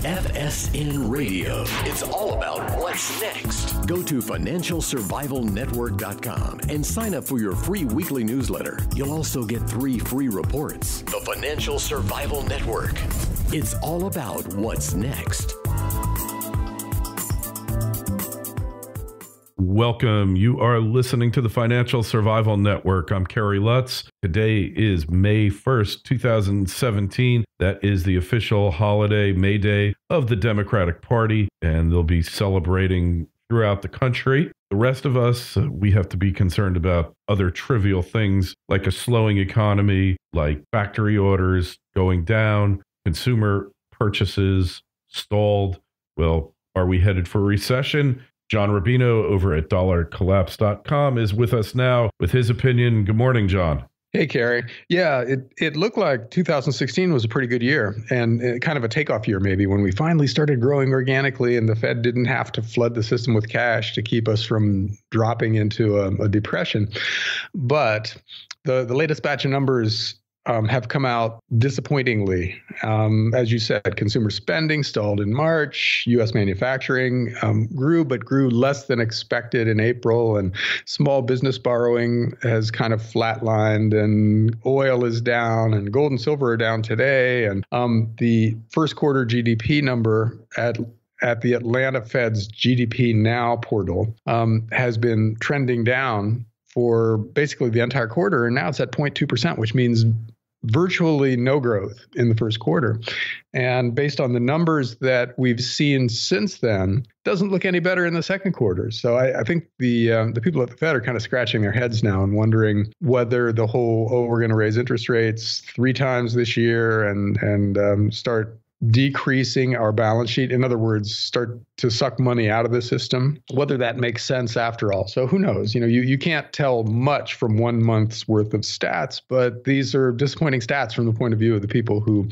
FSN Radio. It's all about what's next. Go to financialsurvivalnetwork.com and sign up for your free weekly newsletter. You'll also get 3 free reports. The Financial Survival Network. It's all about what's next. Welcome. You are listening to the Financial Survival Network. I'm Kerry Lutz. Today is May 1st, 2017. That is the official holiday, May Day, of the Democratic Party, and they'll be celebrating throughout the country. The rest of us, we have to be concerned about other trivial things like a slowing economy, like factory orders going down, consumer purchases stalled. Well, are we headed for recession? John Rubino over at dollarcollapse.com is with us now with his opinion. Good morning, John. Hey, Kerry. Yeah, it looked like 2016 was a pretty good year and kind of a takeoff year maybe when we finally started growing organically and the Fed didn't have to flood the system with cash to keep us from dropping into a depression. But the latest batch of numbers have come out disappointingly. As you said, consumer spending stalled in March. U.S. manufacturing grew, but grew less than expected in April. And small business borrowing has kind of flatlined, and oil is down, and gold and silver are down today. And the first quarter GDP number at the Atlanta Fed's GDP Now portal has been trending down for basically the entire quarter. And now it's at 0.2%, which means virtually no growth in the first quarter. And based on the numbers that we've seen since then, doesn't look any better in the second quarter. So I think the people at the Fed are kind of scratching their heads now and wondering whether the whole, we're going to raise interest rates 3 times this year and start decreasing our balance sheet. In other words, start to suck money out of the system, whether that makes sense after all. So who knows? You can't tell much from 1 month's worth of stats, but these are disappointing stats from the point of view of the people who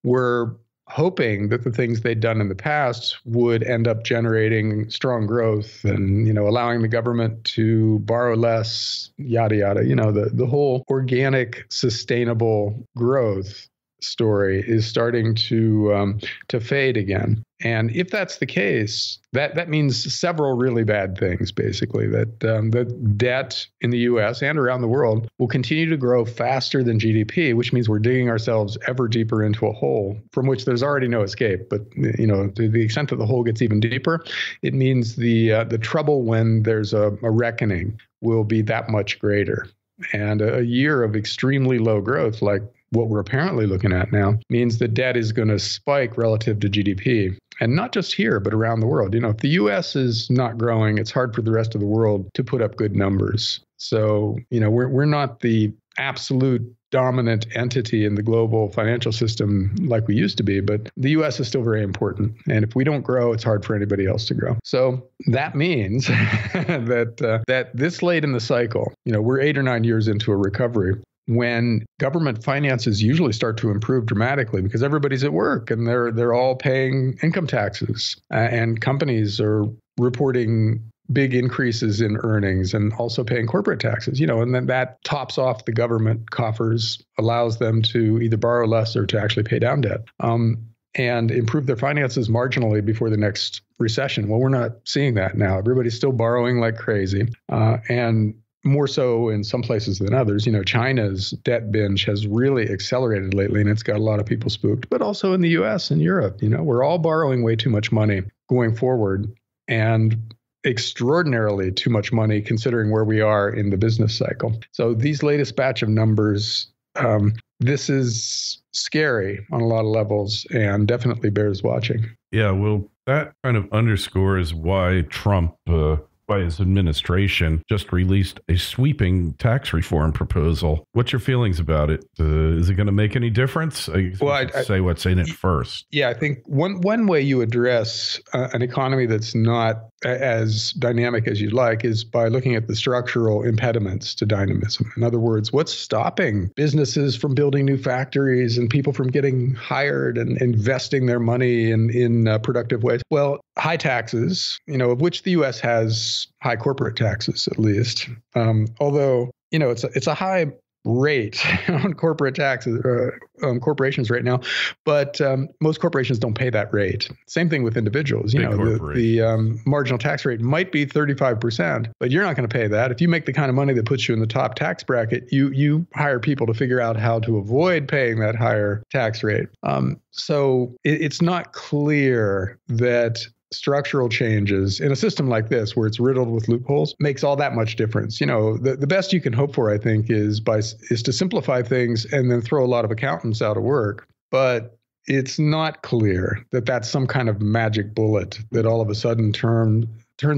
were hoping that the things they'd done in the past would end up generating strong growth and, allowing the government to borrow less, yada, yada. The whole organic, sustainable growth story is starting to fade again. And if that's the case, that means several really bad things, basically, that the debt in the U.S. and around the world will continue to grow faster than GDP, which means we're digging ourselves ever deeper into a hole from which there's already no escape. But, to the extent that the hole gets even deeper, it means the trouble when there's a reckoning will be that much greater. And a year of extremely low growth, like what we're apparently looking at now, means the debt is going to spike relative to GDP. And not just here, but around the world. If the U.S. is not growing, it's hard for the rest of the world to put up good numbers. So, we're not the absolute dominant entity in the global financial system like we used to be, but the U.S. is still very important. And if we don't grow, it's hard for anybody else to grow. So that means that this late in the cycle, we're 8 or 9 years into a recovery, when government finances usually start to improve dramatically because everybody's at work and they're all paying income taxes and companies are reporting big increases in earnings and also paying corporate taxes, and then that tops off the government coffers, allows them to either borrow less or to actually pay down debt and improve their finances marginally before the next recession. Well, we're not seeing that now. Everybody's still borrowing like crazy. And more so in some places than others. China's debt binge has really accelerated lately, and it's got a lot of people spooked, but also in the U.S. and Europe. We're all borrowing way too much money going forward, and extraordinarily too much money considering where we are in the business cycle. So these latest batch of numbers, this is scary on a lot of levels and definitely bears watching. Yeah, well, that kind of underscores why Trump by his administration just released a sweeping tax reform proposal. What's your feelings about it? Is it going to make any difference? I'd say what's in it first. Yeah, I think one way you address an economy that's not as dynamic as you'd like is by looking at the structural impediments to dynamism. In other words, what's stopping businesses from building new factories and people from getting hired and investing their money in productive ways? Well, high taxes, of which the U.S. has high corporate taxes, at least. Although, it's a high rate on corporate taxes, corporations right now, but most corporations don't pay that rate. Same thing with individuals. The marginal tax rate might be 35%, but you're not going to pay that. If you make the kind of money that puts you in the top tax bracket, you hire people to figure out how to avoid paying that higher tax rate. So it's not clear that structural changes in a system like this, where it's riddled with loopholes, makes all that much difference. The best you can hope for, I think, is to simplify things and then throw a lot of accountants out of work. But it's not clear that that's some kind of magic bullet that all of a sudden turns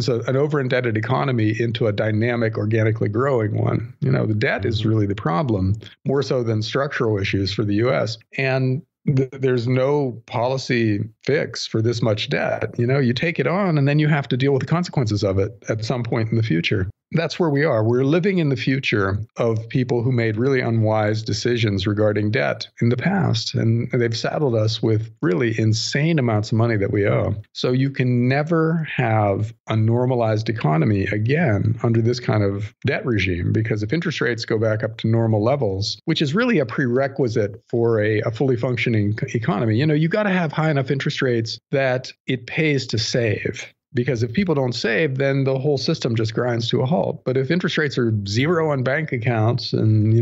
an over-indebted economy into a dynamic, organically growing one. The debt is really the problem, more so than structural issues for the U.S. And there's no policy fix for this much debt. You take it on and then you have to deal with the consequences of it at some point in the future. That's where we are. We're living in the future of people who made really unwise decisions regarding debt in the past. And they've saddled us with really insane amounts of money that we owe. So you can never have a normalized economy again under this kind of debt regime, because if interest rates go back up to normal levels, which is really a prerequisite for a fully functioning economy, you got to have high enough interest rates that it pays to save. Because if people don't save, then the whole system just grinds to a halt. But if interest rates are zero on bank accounts and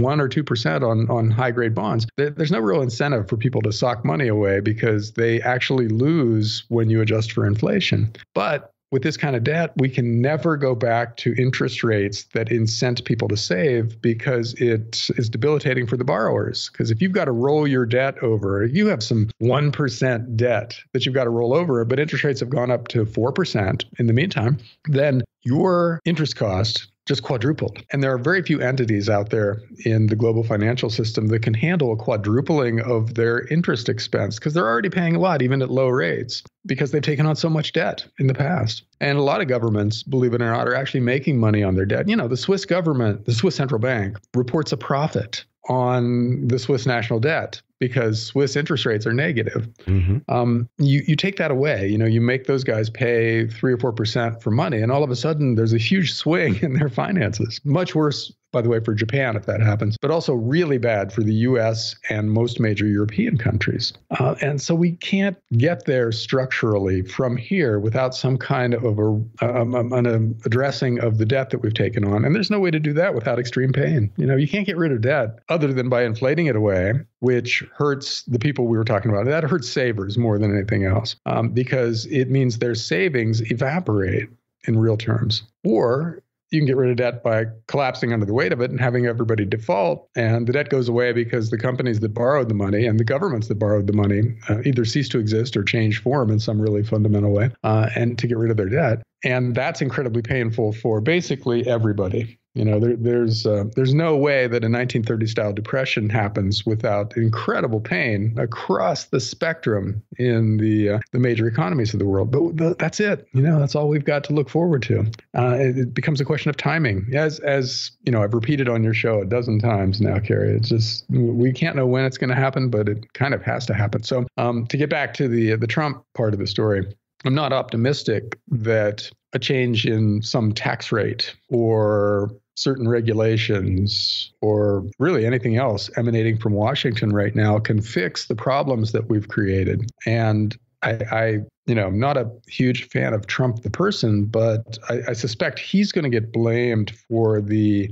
1 or 2% on high grade bonds, there's no real incentive for people to sock money away, because they actually lose when you adjust for inflation. But with this kind of debt, we can never go back to interest rates that incent people to save, because it is debilitating for the borrowers. Because if you've got to roll your debt over, you have some 1% debt that you've got to roll over, but interest rates have gone up to 4% in the meantime, then your interest cost just quadrupled. And there are very few entities out there in the global financial system that can handle a quadrupling of their interest expense, because they're already paying a lot, even at low rates, because they've taken on so much debt in the past. And a lot of governments, believe it or not, are actually making money on their debt. The Swiss government, the Swiss central bank, reports a profit on the Swiss national debt because Swiss interest rates are negative. Mm-hmm. You take that away, you make those guys pay 3 or 4% for money, and all of a sudden there's a huge swing in their finances. Much worse, by the way, for Japan if that happens, but also really bad for the U.S. and most major European countries. And so we can't get there structurally from here without some kind of an addressing of the debt that we've taken on. And there's no way to do that without extreme pain. You can't get rid of debt other than by inflating it away, which hurts the people we were talking about. That hurts savers more than anything else, because it means their savings evaporate in real terms. Or you can get rid of debt by collapsing under the weight of it and having everybody default, and the debt goes away because the companies that borrowed the money and the governments that borrowed the money either cease to exist or change form in some really fundamental way, and to get rid of their debt. And that's incredibly painful for basically everybody. There's no way that a 1930s style depression happens without incredible pain across the spectrum in the major economies of the world. But that's it. That's all we've got to look forward to. It becomes a question of timing. As I've repeated on your show a dozen times now, Carrie. It's just, we can't know when it's going to happen, but it kind of has to happen. So to get back to the Trump part of the story, I'm not optimistic that a change in some tax rate or certain regulations or really anything else emanating from Washington right now can fix the problems that we've created. And I'm not a huge fan of Trump the person, but I suspect he's going to get blamed for the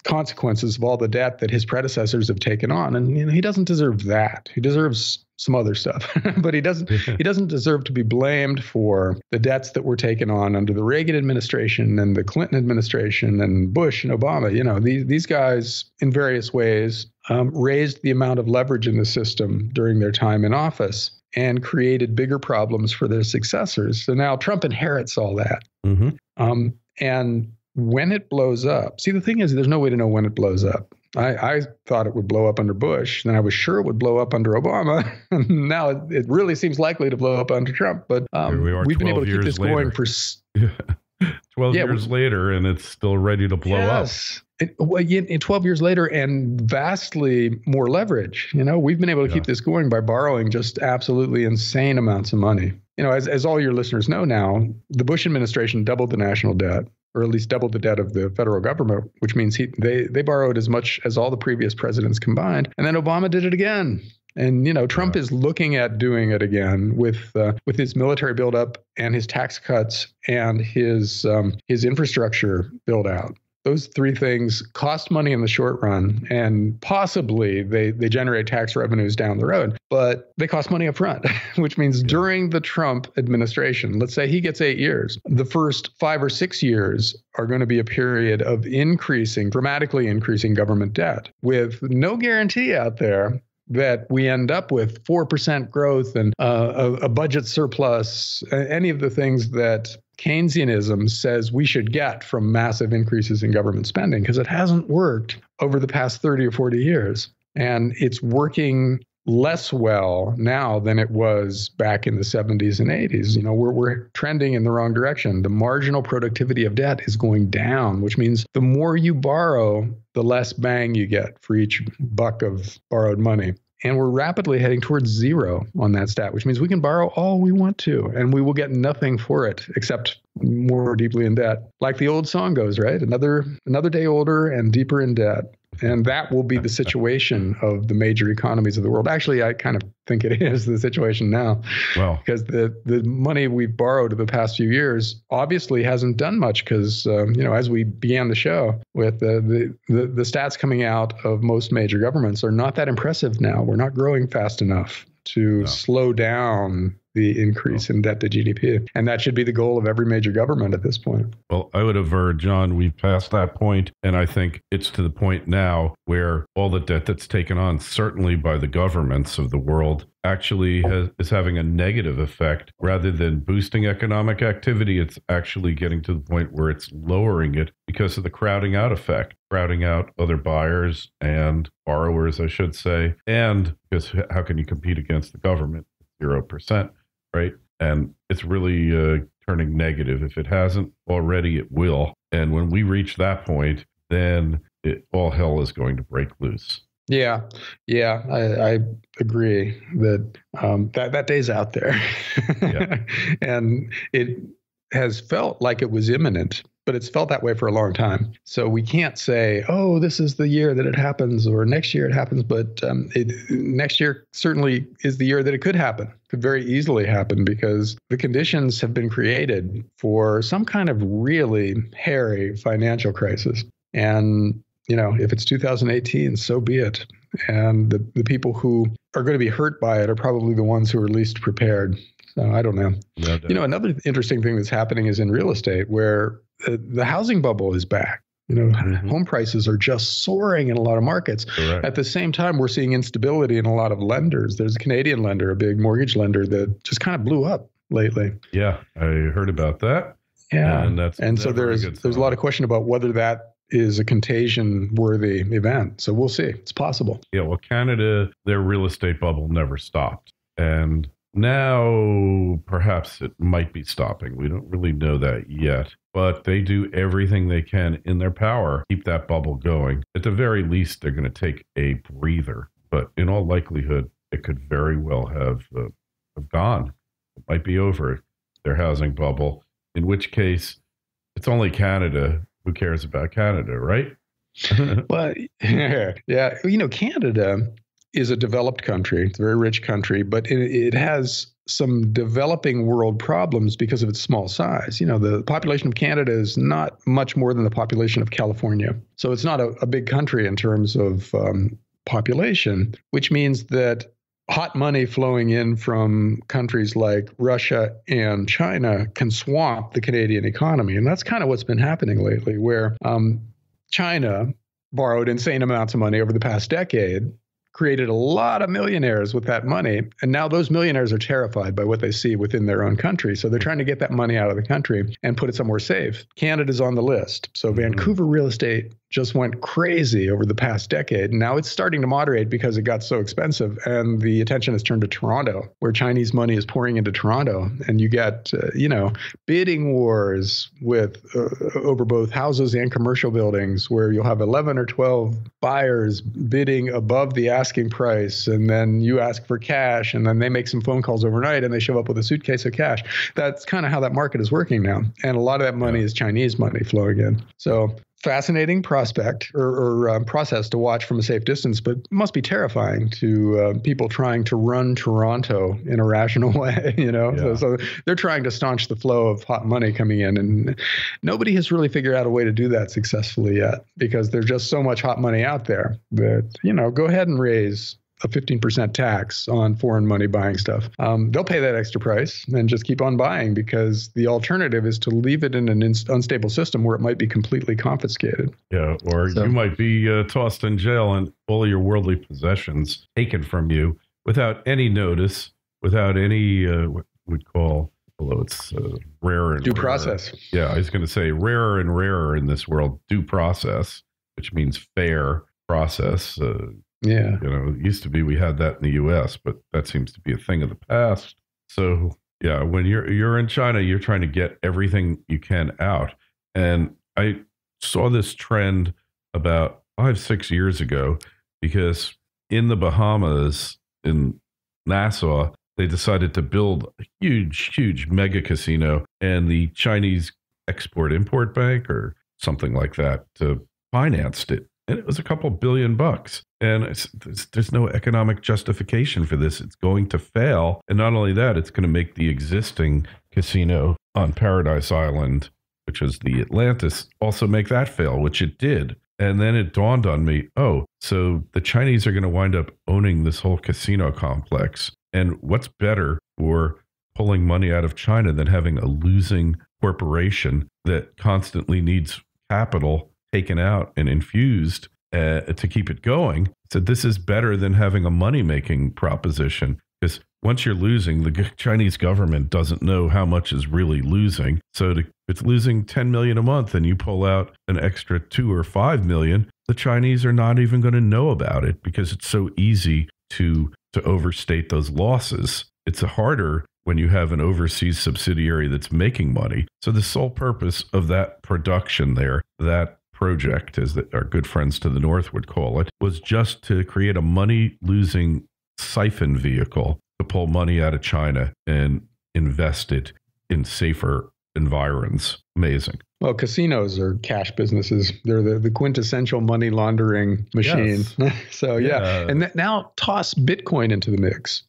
consequences of all the debt that his predecessors have taken on. And he doesn't deserve that. He deserves some other stuff, but he doesn't deserve to be blamed for the debts that were taken on under the Reagan administration and the Clinton administration and Bush and Obama. These guys in various ways raised the amount of leverage in the system during their time in office and created bigger problems for their successors. So now Trump inherits all that. Mm-hmm. And when it blows up, see, the thing is, there's no way to know when it blows up. I thought it would blow up under Bush, and I was sure it would blow up under Obama. Now it really seems likely to blow up under Trump. But we've been able to keep this going for 12 years later, and it's still ready to blow up. In 12 years later, and vastly more leverage. We've been able to keep this going by borrowing just absolutely insane amounts of money. As all your listeners know now, the Bush administration doubled the national debt. or at least doubled the debt of the federal government, which means they borrowed as much as all the previous presidents combined. And then Obama did it again. And, Trump is looking at doing it again with his military buildup and his tax cuts and his infrastructure build out. Those three things cost money in the short run, and possibly they generate tax revenues down the road, but they cost money up front, which means during the Trump administration, let's say he gets 8 years, the first 5 or 6 years are going to be a period of dramatically increasing government debt with no guarantee out there that we end up with 4% growth and a budget surplus, any of the things that Keynesianism says we should get from massive increases in government spending, because it hasn't worked over the past 30 or 40 years. And it's working less well now than it was back in the 70s and 80s. We're trending in the wrong direction. The marginal productivity of debt is going down, which means the more you borrow, the less bang you get for each buck of borrowed money. And we're rapidly heading towards zero on that stat, which means we can borrow all we want to, and we will get nothing for it except more deeply in debt. Like the old song goes, right? Another day older and deeper in debt. And that will be the situation of the major economies of the world. Actually, I kind of think it is the situation now. Well, because the money we've borrowed over the past few years obviously hasn't done much, because, as we began the show with the stats coming out of most major governments are not that impressive now. We're not growing fast enough to slow down the increase in debt to GDP. And that should be the goal of every major government at this point. Well, I would aver, John, we've passed that point. And I think it's to the point now where all the debt that's taken on, certainly by the governments of the world, actually is having a negative effect. Rather than boosting economic activity, it's actually getting to the point where it's lowering it because of the crowding out effect, crowding out other buyers and borrowers, I should say. And because how can you compete against the government? 0%, right? And it's really turning negative. If it hasn't already, it will. And when we reach that point, then all hell is going to break loose. Yeah, I agree that that day's out there. And it has felt like it was imminent, but it's felt that way for a long time. So we can't say, oh, this is the year that it happens or next year it happens. But next year certainly is the year that it could happen, could very easily happen, because the conditions have been created for some kind of really hairy financial crisis. And, if it's 2018, so be it. And the people who are going to be hurt by it are probably the ones who are least prepared. So I don't know. No, another interesting thing that's happening is in real estate, where the housing bubble is back. Home prices are just soaring in a lot of markets. Correct. At the same time, we're seeing instability in a lot of lenders. There's a Canadian lender, a big mortgage lender, that just kind of blew up lately. Yeah, I heard about that. Yeah, and so there's a lot of question about whether that is a contagion-worthy event. So we'll see. It's possible. Yeah, well, Canada, their real estate bubble never stopped. And now perhaps it might be stopping. We don't really know that yet. But they do everything they can in their power to keep that bubble going. At the very least, they're going to take a breather. But in all likelihood, it could very well have gone. It might be over, their housing bubble, in which case it's only Canada. Who cares about Canada, right? But yeah, Canada is a developed country. It's a very rich country, but it has some developing world problems because of its small size. The population of Canada is not much more than the population of California. So it's not a big country in terms of population, which means that hot money flowing in from countries like Russia and China can swamp the Canadian economy. And that's kind of what's been happening lately, where China borrowed insane amounts of money over the past decade, created a lot of millionaires with that money. And now those millionaires are terrified by what they see within their own country. So they're trying to get that money out of the country and put it somewhere safe. Canada's on the list. So Vancouver real estate just went crazy over the past decade. And now it's starting to moderate because it got so expensive. And the attention has turned to Toronto, where Chinese money is pouring into Toronto. And you get, bidding wars with over both houses and commercial buildings, where you'll have 11 or 12 buyers bidding above the asking price. And then you ask for cash, and then they make some phone calls overnight and they show up with a suitcase of cash. That's kind of how that market is working now. And a lot of that money is Chinese money flowing in. So fascinating prospect or process to watch from a safe distance, but must be terrifying to people trying to run Toronto in a rational way, So they're trying to staunch the flow of hot money coming in, and nobody has really figured out a way to do that successfully yet, because there's just so much hot money out there that, go ahead and raise a 15% tax on foreign money buying stuff. They'll pay that extra price and just keep on buying, because the alternative is to leave it in an unstable system where it might be completely confiscated. Yeah, or you might be tossed in jail and all of your worldly possessions taken from you without any notice, without any, what we'd call, although it's rarer and due rarer. Process. Yeah, I was going to say rarer and rarer in this world, due process, which means fair process. Yeah. It used to be we had that in the U.S., but that seems to be a thing of the past. So, yeah, when you're in China, you're trying to get everything you can out. And I saw this trend about 5-6 years ago, because in the Bahamas, in Nassau, they decided to build a huge mega casino, and the Chinese Export-Import Bank or something like that financed it. And it was a couple $2 billion. And there's no economic justification for this. It's going to fail. And not only that, it's going to make the existing casino on Paradise Island, which is the Atlantis, also make that fail, which it did. And then it dawned on me, so the Chinese are going to wind up owning this whole casino complex. And what's better for pulling money out of China than having a losing corporation that constantly needs capital taken out and infused to keep it going? So this is better than having a money-making proposition, because once you're losing, the Chinese government doesn't know how much is really losing. So if it's losing 10 million a month and you pull out an extra 2 or 5 million, the Chinese are not even going to know about it, because it's so easy to overstate those losses. It's harder when you have an overseas subsidiary that's making money. So the sole purpose of that production there, that project, as our good friends to the north would call it, was just to create a money-losing siphon vehicle to pull money out of China and invest it in safer environs. Amazing. Well, casinos are cash businesses. They're the quintessential money laundering machine. Yes. So, yeah. And now toss Bitcoin into the mix.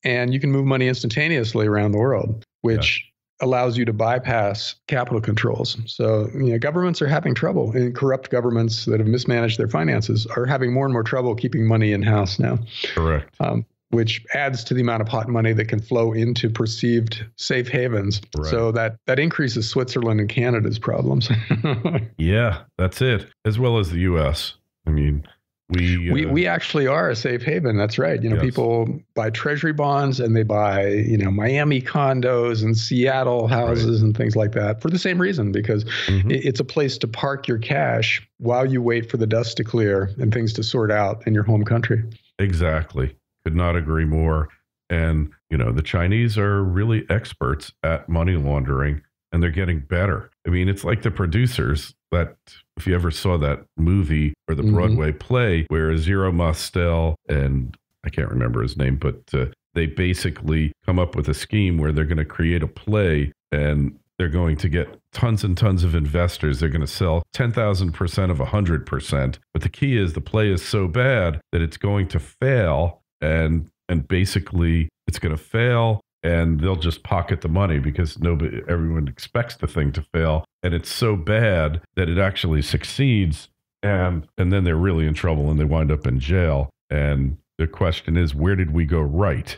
And you can move money instantaneously around the world, which allows you to bypass capital controls. So, governments are having trouble, and corrupt governments that have mismanaged their finances are having more and more trouble keeping money in-house now. Correct. Which adds to the amount of hot money that can flow into perceived safe havens. Right. So that increases Switzerland and Canada's problems. Yeah, that's it. As well as the U.S. I mean, we actually are a safe haven. That's right. People buy treasury bonds and they buy, Miami condos and Seattle houses and things like that for the same reason, because it's a place to park your cash while you wait for the dust to clear and things to sort out in your home country. Exactly. Could not agree more. And, the Chinese are really experts at money laundering, and they're getting better. I mean, it's like the producers that, if you ever saw that movie or the Broadway play where Zero Mostel and I can't remember his name, but they basically come up with a scheme where they're going to create a play, and they're going to get tons and tons of investors. They're going to sell 10,000% of 100%. But the key is the play is so bad that it's going to fail, and basically it's going to fail, and they'll just pocket the money because everyone expects the thing to fail. And it's so bad that it actually succeeds. And then they're really in trouble and they wind up in jail. And the question is, where did we go right?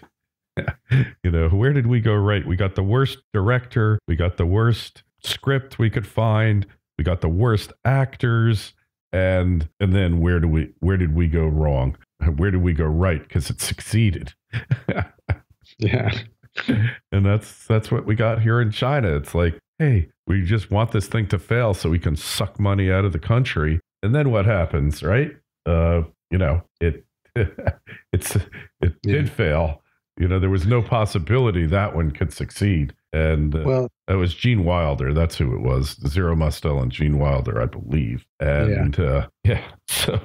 Where did we go right? We got the worst director. We got the worst script we could find. We got the worst actors. And then where did we go wrong? Where did we go right? Because it succeeded. Yeah. And that's what we got here in China. It's like, hey, We just want this thing to fail so we can suck money out of the country. And then what happens, right? It did fail. There was no possibility that one could succeed. And that was Gene Wilder. That's who it was. Zero Mostel and Gene Wilder, I believe. And so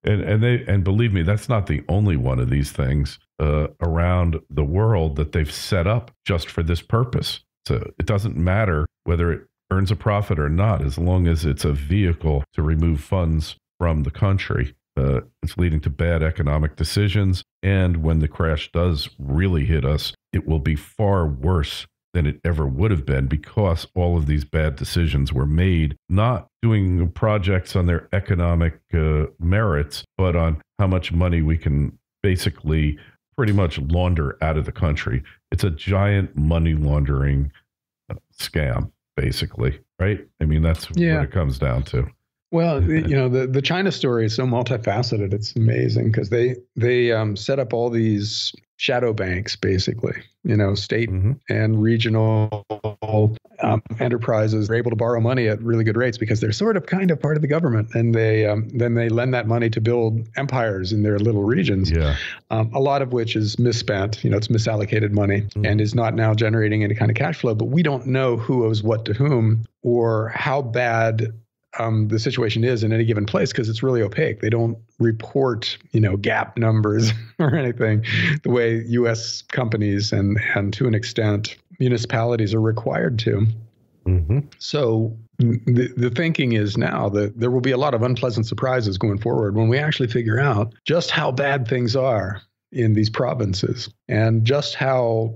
and believe me, that's not the only one of these things around the world that they've set up just for this purpose. So it doesn't matter whether it earns a profit or not, as long as it's a vehicle to remove funds from the country. It's leading to bad economic decisions. And when the crash does really hit us, it will be far worse than it ever would have been, because all of these bad decisions were made not doing projects on their economic merits, but on how much money we can basically pretty much launder out of the country. It's a giant money laundering scam, basically, right? I mean, that's what it comes down to. Well, the China story is so multifaceted. It's amazing because they set up all these shadow banks, basically, state and regional enterprises are able to borrow money at really good rates because they're sort of kind of part of the government. And then they lend that money to build empires in their little regions, a lot of which is misspent. It's misallocated money and is not now generating any kind of cash flow. But we don't know who owes what to whom or how bad the situation is in any given place because it's really opaque. They don't report, gap numbers or anything the way U.S. companies and to an extent municipalities are required to. So the thinking is now that there will be a lot of unpleasant surprises going forward when we actually figure out just how bad things are in these provinces and just how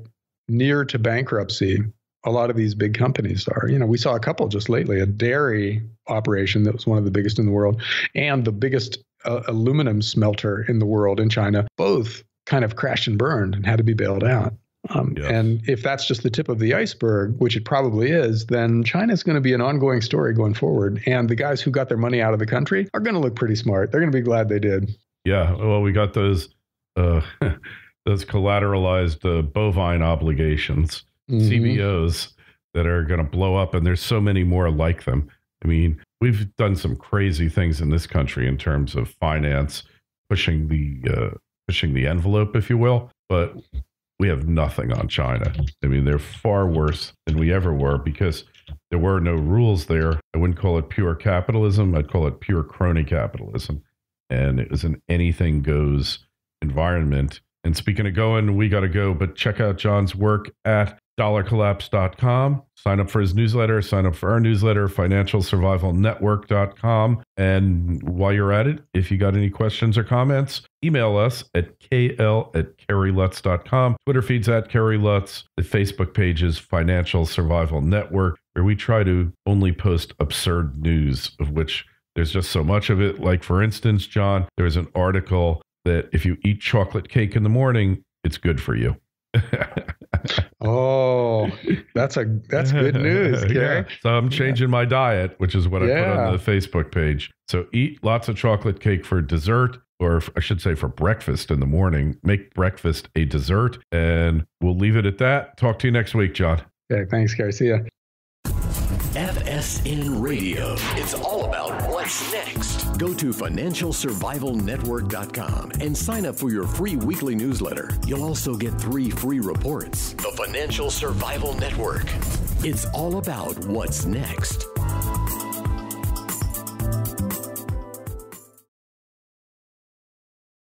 near to bankruptcy a lot of these big companies are. We saw a couple just lately, a dairy operation that was one of the biggest in the world and the biggest aluminum smelter in the world in China, both kind of crashed and burned and had to be bailed out. And if that's just the tip of the iceberg, which it probably is, then China's going to be an ongoing story going forward. And the guys who got their money out of the country are going to look pretty smart. They're going to be glad they did. Yeah. Well, we got those collateralized bovine obligations. CBOs that are going to blow up, and there's so many more like them. I mean, we've done some crazy things in this country in terms of finance, pushing the envelope, if you will, but we have nothing on China. I mean, they're far worse than we ever were because there were no rules there. I wouldn't call it pure capitalism. I'd call it pure crony capitalism. And it was an anything goes environment. And speaking of going, we got to go, but check out John's work at dollarcollapse.com. Sign up for his newsletter, sign up for our newsletter, financialsurvivalnetwork.com. And while you're at it, if you got any questions or comments, email us at kl@kerrylutz.com. Twitter feeds at Kerry Lutz. The Facebook page is Financial Survival Network, where we try to only post absurd news, of which there's just so much of it. Like, for instance, John, there was an article that if you eat chocolate cake in the morning, it's good for you. Oh, that's good news, Gary. So I'm changing my diet, which is what I put on the Facebook page. So eat lots of chocolate cake for dessert, or I should say for breakfast in the morning. Make breakfast a dessert, and we'll leave it at that. Talk to you next week, John. Okay, thanks, Gary. See ya. FSN Radio. It's all about what's next. Go to financialsurvivalnetwork.com and sign up for your free weekly newsletter. You'll also get 3 free reports. The Financial Survival Network. It's all about what's next.